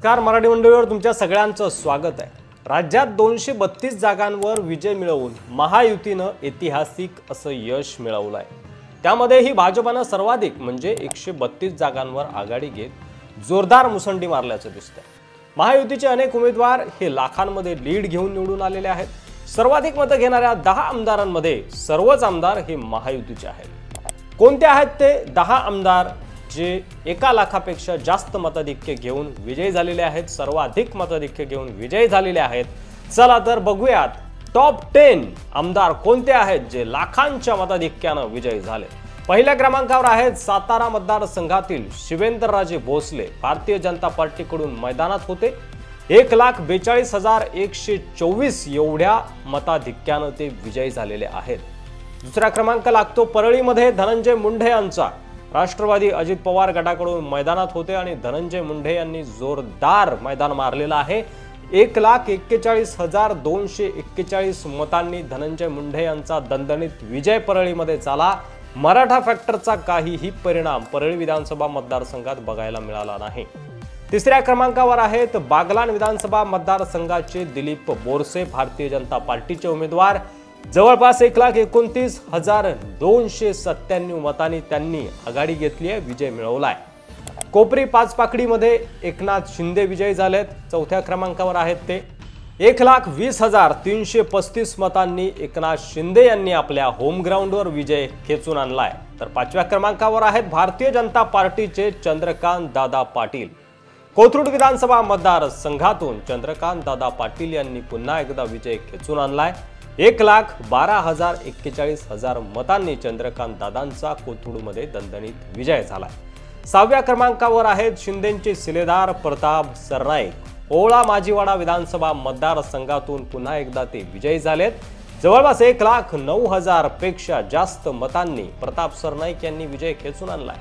नमस्कार, मराठी मंडळीवर तुमच्या सगळ्यांचं स्वागत आहे। राज्यात 232 जागांवर विजय मिळवून महायुतीनं ऐतिहासिक असं यश मिळवलं आहे। त्यामध्येही भाजपनं सर्वाधिक म्हणजे 132 जागांवर आघाडी घेत जोरदार मुसंडी मारल्याचं दिसतंय। महायुतीचे अनेक उमेदवार हे लाखांमध्ये लीड घेऊन निवडून आलेले आहेत। सर्वाधिक मतं घेणाऱ्या 10 आमदारांमध्ये सर्वच आमदार हे महायुतीचे आहेत। कोणते आहेत ते 10 आमदार जे 1 लाखापेक्षा जास्त मताधिक्य घेऊन विजयी झालेले आहेत, सर्वाधिक मताधिक्य घेऊन विजयी झालेले आहेत? चला तर बघूयात टॉप 10 आमदार कोणते आहेत जे लाखांच्या मताधिक्यानं विजयी झाले। पहिल्या क्रमांकावर आहेत सातारा मतदारसंघातील शिवेंद्रराजे भोसले, भारतीय जनता पार्टीकडून मैदानात होते। 1,42,124 एवढ्या मताधिक्यानं ते विजयी झालेले आहेत। दुसरा क्रमांक लागतो परळीमध्ये धनंजय मुंडे यांचा। राष्ट्रवादी अजित पवार गटाकडून मैदानात होते आणि धनंजय मुंडे यांनी जोरदार मैदान मारलेलं आहे। 1,41,241 मतांनी धनंजय मुंडे यांचा दणदणीत विजय परळीमध्ये झाला। मराठा फॅक्टरचा काहीही परिणाम परळी विधानसभा मतदारसंघात बघायला मिळाला नाही। तिसऱ्या क्रमांकावर आहेत बागलाण विधानसभा मतदारसंघाचे दिलीप बोरसे, भारतीय जनता पार्टीचे उमेदवार। जवळपास 1,29,297 मतांनी त्यांनी आघाडी घेतली आहे, विजय मिळवलाय। कोपरी पाचपाकडीमध्ये एकनाथ शिंदे विजयी झालेत। चौथ्या क्रमांकावर आहेत ते 1,20,335 मतांनी एकनाथ शिंदे यांनी आपल्या होम ग्राउंडवर विजय खेचून आणलाय। तर 5व्या क्रमांकावर आहेत भारतीय जनता पार्टीचे चंद्रकांत दादा पाटील। कोथरूड विधानसभा मतदारसंघातून चंद्रकांत दादा पाटील यांनी पुन्हा एकदा विजय खेचून आणलाय। 1,12,41 मतांनी चंद्रकांत दादांचा कोथरूडमध्ये दणदणीत विजय झालाय। 6व्या क्रमांकावर आहेत शिंदेचे शिलेदार प्रताप सरनाईक। ओळा माजीवाडा विधानसभा मतदारसंघातून पुन्हा एकदा ते विजयी झालेत। जवळपास 1,09,000 पेक्षा जास्त मतांनी प्रताप सरनाईक यांनी विजय खेचून आणलाय।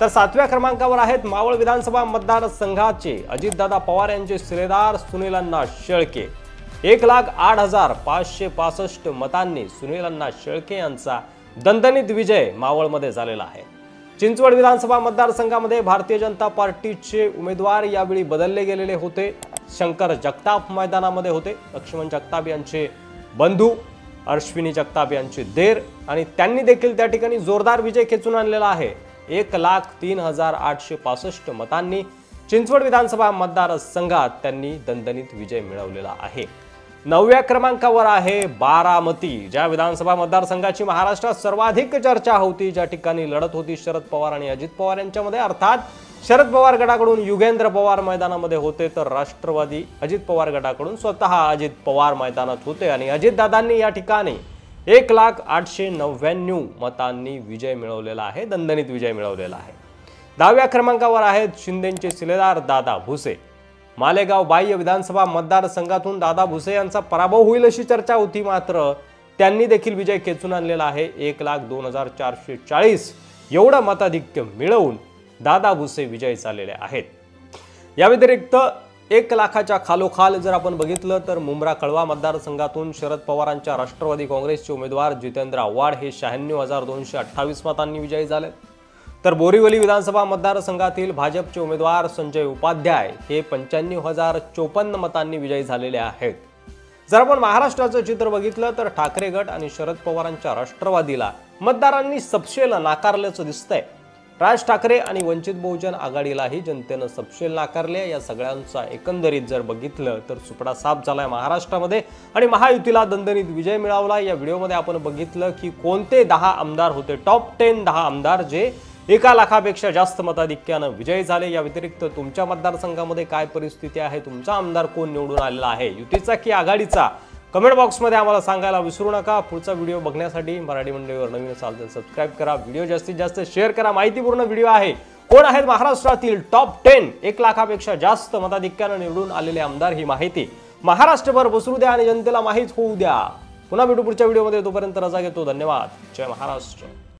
तर 7व्या क्रमांकावर आहेत मावळ विधानसभा मतदारसंघाचे अजितदादा पवार यांचे शिलेदार सुनील शेळके। 1,08,565 मतांनी सुनील शेळके यांचा दणदणीत विजय मावळमध्ये झालेला आहे। चिंचवड विधानसभा मतदारसंघामध्ये भारतीय जनता पार्टीचे उमेदवार यावेळी बदलले गेलेले होते। शंकर जगताप मैदानामध्ये होते। लक्ष्मण जगताप यांचे बंधू अश्विनी जगताप यांचे देर आणि त्यांनी देखील त्या ठिकाणी जोरदार विजय खेचून आणलेला आहे। 1,03,865 मतांनी चिंचवड विधानसभा मतदारसंघात त्यांनी दणदणीत विजय मिळवलेला आहे। 9व्या क्रमांकावर आहे बारामती, ज्या विधानसभा मतदारसंघाची महाराष्ट्रात सर्वाधिक चर्चा होती, ज्या ठिकाणी लढत होती शरद पवार आणि अजित पवार यांच्यामध्ये। अर्थात शरद पवार गटाकडून युगेंद्र पवार मैदानामध्ये होते, तर राष्ट्रवादी अजित पवार गटाकडून स्वतः अजित पवार मैदानात होते आणि अजितदादांनी या ठिकाणी 1,08,99 मतांनी विजय मिळवलेला आहे, दणदणीत विजय मिळवलेला आहे। 10व्या क्रमांकावर आहेत शिंदेचे शिलेदार दादा भुसे। मालेगाव बाह्य विधानसभा मतदारसंघातून दादा भुसे यांचा पराभव होईल अशी चर्चा होती, मात्र त्यांनी देखील विजय खेचून आणलेला आहे। 1,02,440 एवढं मताधिक्य मिळवून दादा भुसे विजयी झालेले आहेत। या व्यतिरिक्त 1 लाखाच्या खालोखाल जर आपण बघितलं तर मुंब्रा कळवा मतदारसंघातून शरद पवारांच्या राष्ट्रवादी काँग्रेसचे उमेदवार जितेंद्र आव्हाड हे 96,228 मतांनी विजयी झाले। तर बोरीवली विधानसभा मतदारसंघातील भाजपचे उमेदवार संजय उपाध्याय हे 95,054 मतांनी विजयी झालेले आहेत। जर आपण महाराष्ट्राचं चित्र बघितलं तर ठाकरे गट आणि शरद पवारांच्या राष्ट्रवादीला मतदारांनी सपशेल नाकारल्याचं दिसतंय। राज ठाकरे आणि वंचित बहुजन आघाडीलाही जनतेनं सपशेल नाकारले। या सगळ्यांचा एकंदरीत जर बघितलं तर सुपडा साफ झालाय महाराष्ट्रामध्ये आणि महायुतीला दणदणीत विजय मिळवला। या व्हिडिओमध्ये आपण बघितलं की कोणते 10 आमदार होते, टॉप 10 10 आमदार जे 1 लाखापेक्षा जास्त मताधिक्यानं विजयी झाले। या व्यतिरिक्त तुमच्या मतदारसंघामध्ये काय परिस्थिती आहे, तुमचा आमदार कोण निवडून आलेला आहे, युतीचा की आघाडीचा, कमेंट बॉक्समध्ये आम्हाला सांगायला विसरू नका। पुढचा व्हिडिओ बघण्यासाठी मराठी मंडळीवर नवीन असाल तर सबस्क्राईब करा, व्हिडिओ जास्तीत जास्त शेअर करा। माहितीपूर्ण व्हिडिओ आहे। कोण आहेत महाराष्ट्रातील टॉप 10 1 लाखापेक्षा जास्त मताधिक्यानं निवडून आलेले आमदार, ही माहिती महाराष्ट्रभर पसरू द्या आणि जनतेला माहीत होऊ द्या। पुन्हा भेटू पुढच्या व्हिडिओमध्ये, तोपर्यंत रजा घेतो। धन्यवाद। जय महाराष्ट्र।